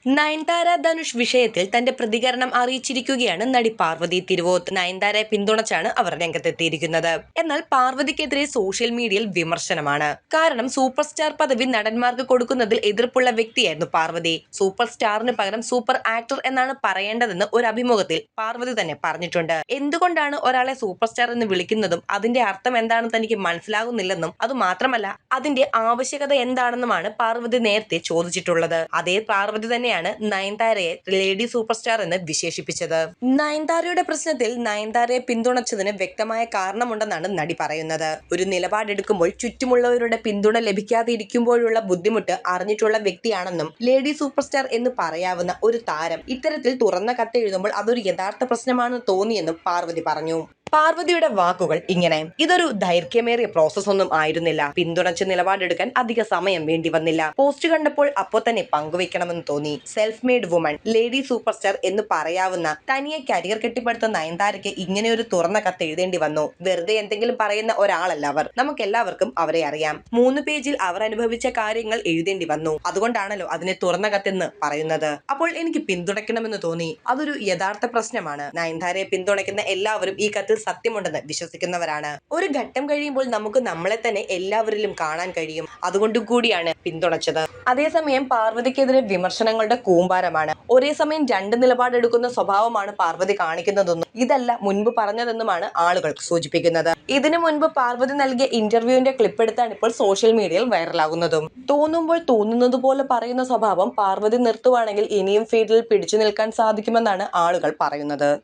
നയൻതാര ധനുഷ് വിഷയത്തിൽ തന്റെ പ്രതികരണം അറിയിച്ചിരിക്കുകയാണ് നടി പാർവതി തിരുവോത്ത്. നയൻതാരയെ പിന്തുണച്ചാണ് അവർ രംഗത്തെത്തിയിരിക്കുന്നത്. എന്നാൽ പാർവതിക്കെതിരെ സോഷ്യൽ മീഡിയയിൽ വിമർശനമാണ്. കാരണം സൂപ്പർ സ്റ്റാർ പദവി നടന്മാർക്ക് കൊടുക്കുന്നതിൽ എതിർപ്പുള്ള വ്യക്തിയായിരുന്നു പാർവതി. സൂപ്പർ സ്റ്റാറിന് പകരം സൂപ്പർ ആക്ടർ എന്നാണ് പറയേണ്ടതെന്ന് ഒരു അഭിമുഖത്തിൽ പാർവതി തന്നെ പറഞ്ഞിട്ടുണ്ട്. എന്തുകൊണ്ടാണ് ഒരാളെ സൂപ്പർ സ്റ്റാർ എന്ന് വിളിക്കുന്നതും അതിന്റെ അർത്ഥം എന്താണെന്ന് തനിക്ക് മനസ്സിലാകുന്നില്ലെന്നും അതുമാത്രമല്ല അതിന്റെ ആവശ്യകത എന്താണെന്നുമാണ് പാർവതി നേരത്തെ ചോദിച്ചിട്ടുള്ളത്. അതേ പാർവതി തന്നെയാണ് നയൻതാരയെ ലേഡി സൂപ്പർ സ്റ്റാർ എന്ന് വിശേഷിപ്പിച്ചത്. നയൻതാരയുടെ പ്രശ്നത്തിൽ നയൻതാരയെ പിന്തുണച്ചതിന് വ്യക്തമായ കാരണമുണ്ടെന്നാണ് നടി പറയുന്നത്. ഒരു നിലപാടെടുക്കുമ്പോൾ ചുറ്റുമുള്ളവരുടെ പിന്തുണ ലഭിക്കാതെ ഇരിക്കുമ്പോഴുള്ള ബുദ്ധിമുട്ട് അറിഞ്ഞിട്ടുള്ള വ്യക്തിയാണെന്നും ലേഡി സൂപ്പർ സ്റ്റാർ എന്ന് പറയാവുന്ന ഒരു താരം ഇത്തരത്തിൽ തുറന്ന കത്തെഴുതുമ്പോൾ അതൊരു യഥാർത്ഥ പ്രശ്നമാണെന്ന് തോന്നിയെന്നും പാർവതി പറഞ്ഞു. പാർവതിയുടെ വാക്കുകൾ ഇങ്ങനെ: ഇതൊരു ദൈർഘ്യമേറിയ പ്രോസസ് ഒന്നും ആയിരുന്നില്ല. പിന്തുണച്ച് നിലപാടെടുക്കാൻ അധിക സമയം വേണ്ടി വന്നില്ല. പോസ്റ്റ് കണ്ടപ്പോൾ അപ്പോൾ തന്നെ പങ്കുവെക്കണമെന്ന് തോന്നി. Self made woman, lady super star എന്ന് പറയാവുന്ന തനിയെ കരിയർ കെട്ടിപ്പടുത്ത നയൻതാരയ്ക്ക് ഇങ്ങനെ ഒരു തുറന്ന കത്ത് എഴുതേണ്ടി വന്നു. വെറുതെ എന്തെങ്കിലും പറയുന്ന ഒരാളല്ല അവർ. നമുക്കെല്ലാവർക്കും അവരെ അറിയാം. 3 പേജിൽ അവർ അനുഭവിച്ച കാര്യങ്ങൾ എഴുതേണ്ടി വന്നു. അതുകൊണ്ടാണല്ലോ അതിനെ തുറന്ന കത്തെന്ന് പറയുന്നത്. അപ്പോൾ എനിക്ക് പിന്തുണയ്ക്കണമെന്ന് തോന്നി. അതൊരു യഥാർത്ഥ പ്രശ്നമാണ്. നയൻതാരയെ പിന്തുണയ്ക്കുന്ന എല്ലാവരും ഈ കത്തിൽ സത്യമുണ്ടെന്ന് വിശ്വസിക്കുന്നവരാണ്. ഒരു ഘട്ടം കഴിയുമ്പോൾ നമുക്ക് നമ്മളെ തന്നെ എല്ലാവരിലും കാണാൻ കഴിയും. അതുകൊണ്ടു കൂടിയാണ് പിന്തുണച്ചത്. അതേസമയം പാർവതിക്കെതിരെ വിമർശനങ്ങളുടെ കൂമ്പാരമാണ്. ഒരേ സമയം 2 നിലപാടെടുക്കുന്ന സ്വഭാവമാണ് പാർവതി കാണിക്കുന്നതെന്നും ഇതല്ല മുൻപ് പറഞ്ഞതെന്നുമാണ് ആളുകൾ സൂചിപ്പിക്കുന്നത്. ഇതിനു മുൻപ് പാർവതി നൽകിയ ഇന്റർവ്യൂവിന്റെ ക്ലിപ്പ് എടുത്താണ് ഇപ്പോൾ സോഷ്യൽ മീഡിയയിൽ വൈറലാകുന്നതും. തോന്നുമ്പോൾ തോന്നുന്നത് പോലെ പറയുന്ന സ്വഭാവം പാർവതി നിർത്തുവാണെങ്കിൽ ഇനിയും ഫീൽഡിൽ പിടിച്ചു നിൽക്കാൻ സാധിക്കുമെന്നാണ് ആളുകൾ പറയുന്നത്.